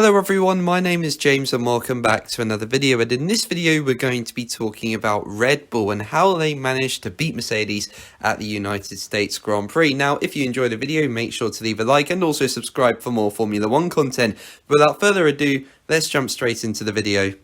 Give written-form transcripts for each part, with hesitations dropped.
Hello everyone, my name is James and welcome back to another video, and in this video we're going to be talking about Red Bull and how they managed to beat Mercedes at the United States Grand Prix. Now, if you enjoyed the video, make sure to leave a like and also subscribe for more Formula 1 content. Without further ado, let's jump straight into the video.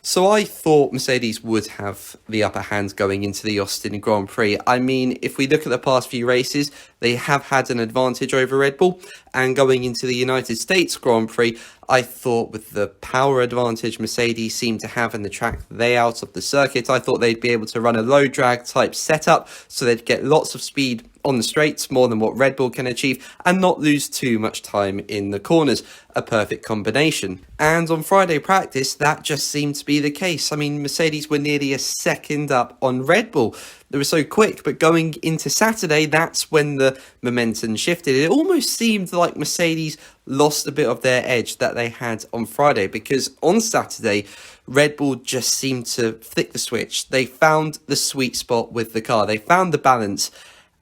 So I thought Mercedes would have the upper hand going into the Austin Grand Prix. I mean, if we look at the past few races, they have had an advantage over Red Bull. And going into the United States Grand Prix, I thought with the power advantage Mercedes seemed to have in the track layout of the circuit, I thought they'd be able to run a low drag type setup so they'd get lots of speed on the straights, more than what Red Bull can achieve, and not lose too much time in the corners. A perfect combination. And on Friday practice, that just seemed to be the case. I mean, Mercedes were nearly a second up on Red Bull. They were so quick, but going into Saturday, that's when the momentum shifted. It almost seemed like Mercedes lost a bit of their edge that they had on Friday, because on Saturday, Red Bull just seemed to flick the switch. They found the sweet spot with the car. They found the balance.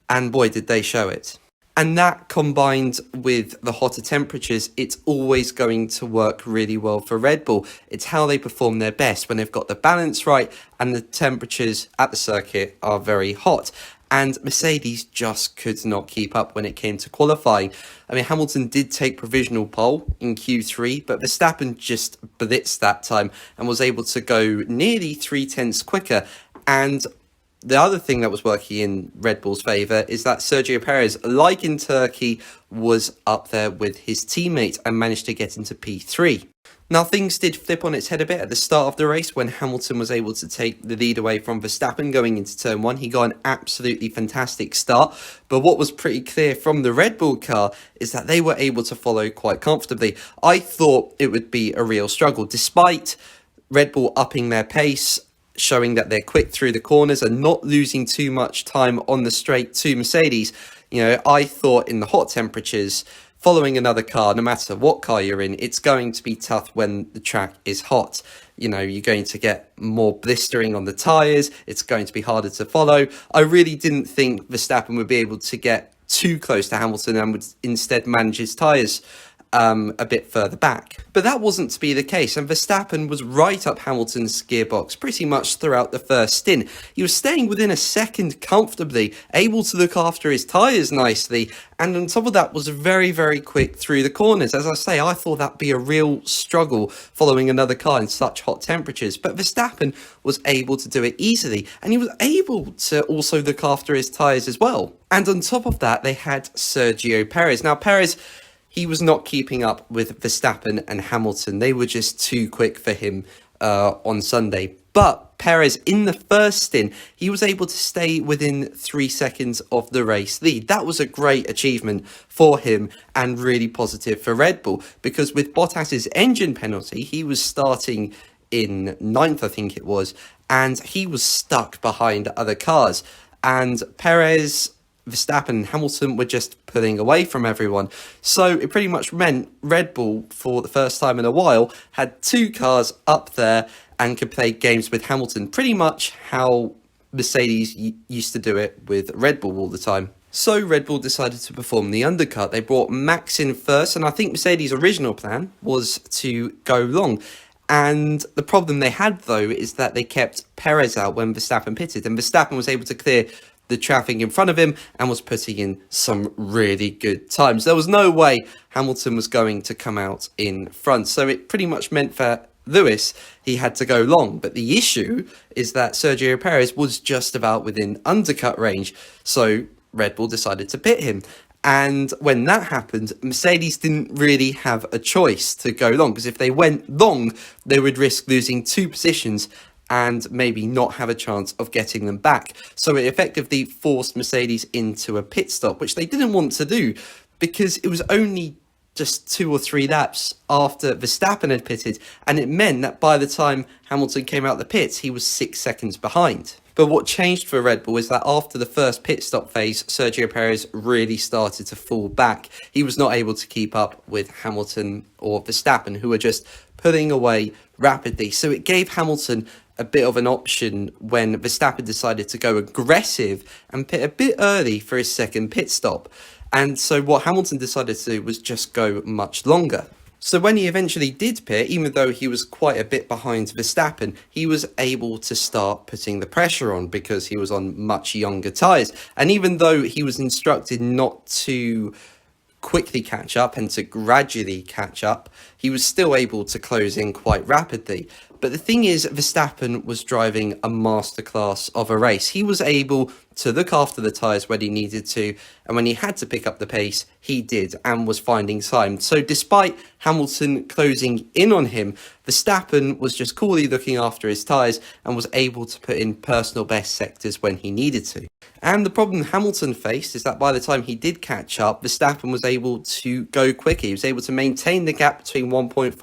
And boy, did they show it. And that combined with the hotter temperatures, it's always going to work really well for Red Bull. It's how they perform their best when they've got the balance right and the temperatures at the circuit are very hot. And Mercedes just could not keep up when it came to qualifying. I mean, Hamilton did take provisional pole in Q3, but Verstappen just blitzed that time and was able to go nearly 0.3 quicker. And the other thing that was working in Red Bull's favour is that Sergio Perez, like in Turkey, was up there with his teammate and managed to get into P3. Now, things did flip on its head a bit at the start of the race when Hamilton was able to take the lead away from Verstappen going into turn 1. He got an absolutely fantastic start, but what was pretty clear from the Red Bull car is that they were able to follow quite comfortably. I thought it would be a real struggle, despite Red Bull upping their pace, showing that they're quick through the corners and not losing too much time on the straight to Mercedes. You know, I thought in the hot temperatures, following another car, no matter what car you're in, it's going to be tough when the track is hot. You know, you're going to get more blistering on the tyres. It's going to be harder to follow. I really didn't think Verstappen would be able to get too close to Hamilton and would instead manage his tyres a bit further back. But that wasn't to be the case, and Verstappen was right up Hamilton's gearbox pretty much throughout the first stint. He was staying within a second comfortably, able to look after his tyres nicely, and on top of that was very, very quick through the corners. As I say, I thought that'd be a real struggle following another car in such hot temperatures, but Verstappen was able to do it easily, and he was able to also look after his tyres as well. And on top of that, they had Sergio Perez. Now, Perez, he was not keeping up with Verstappen and Hamilton. They were just too quick for him on Sunday. But Perez, in the first stint, he was able to stay within 3 seconds of the race lead. That was a great achievement for him and really positive for Red Bull, because with Bottas's engine penalty, he was starting in 9th, I think it was, and he was stuck behind other cars. And Perez, Verstappen and Hamilton were just pulling away from everyone. So it pretty much meant Red Bull, for the first time in a while, had 2 cars up there and could play games with Hamilton, pretty much how Mercedes used to do it with Red Bull all the time. So Red Bull decided to perform the undercut. They brought Max in first, and I think Mercedes' original plan was to go long. And the problem they had, though, is that they kept Perez out when Verstappen pitted, and Verstappen was able to clear the traffic in front of him and was putting in some really good times. There was no way Hamilton was going to come out in front, so it pretty much meant for Lewis he had to go long. But the issue is that Sergio Perez was just about within undercut range, so Red Bull decided to pit him. And when that happened, Mercedes didn't really have a choice to go long, because if they went long, they would risk losing 2 positions and maybe not have a chance of getting them back. So it effectively forced Mercedes into a pit stop, which they didn't want to do, because it was only just 2 or 3 laps after Verstappen had pitted, and it meant that by the time Hamilton came out the pits, he was 6 seconds behind. But what changed for Red Bull is that after the first pit stop phase, Sergio Perez really started to fall back. He was not able to keep up with Hamilton or Verstappen, who were just pulling away rapidly. So it gave Hamilton a bit of an option when Verstappen decided to go aggressive and pit a bit early for his second pit stop. And so what Hamilton decided to do was just go much longer. So when he eventually did pit, even though he was quite a bit behind Verstappen, he was able to start putting the pressure on because he was on much younger tyres. And even though he was instructed not to quickly catch up and to gradually catch up, he was still able to close in quite rapidly. But the thing is, Verstappen was driving a masterclass of a race. He was able to look after the tyres when he needed to, and when he had to pick up the pace, he did and was finding time. So despite Hamilton closing in on him, Verstappen was just coolly looking after his tyres and was able to put in personal best sectors when he needed to. And the problem Hamilton faced is that by the time he did catch up, Verstappen was able to go quicker. He was able to maintain the gap between 1.5,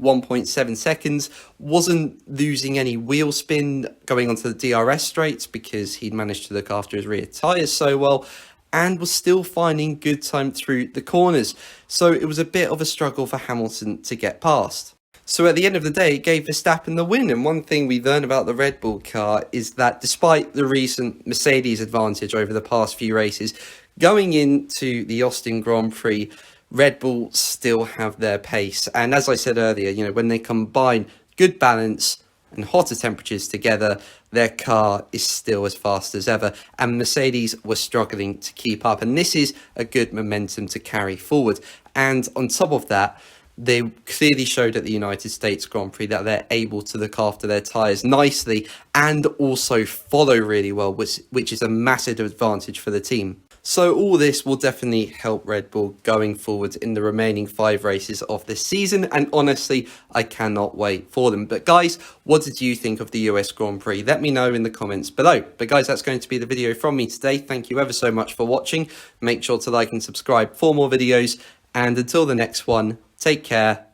1.7 seconds, wasn't losing any wheel spin going onto the DRS straights because he'd managed to look after his rear tyres so well, and was still finding good time through the corners. So it was a bit of a struggle for Hamilton to get past. So at the end of the day, it gave Verstappen the win. And one thing we learned about the Red Bull car is that despite the recent Mercedes advantage over the past few races, going into the Austin Grand Prix, Red Bull still have their pace. And as I said earlier, when they combine good balance and hotter temperatures together, their car is still as fast as ever. And Mercedes were struggling to keep up. And this is a good momentum to carry forward. And on top of that, they clearly showed at the United States Grand Prix that they're able to look after their tyres nicely and also follow really well, which is a massive advantage for the team. So all this will definitely help Red Bull going forward in the remaining 5 races of this season. And honestly, I cannot wait for them. But guys, what did you think of the US Grand Prix? Let me know in the comments below. But guys, that's going to be the video from me today. Thank you ever so much for watching. Make sure to like and subscribe for more videos. And until the next one, take care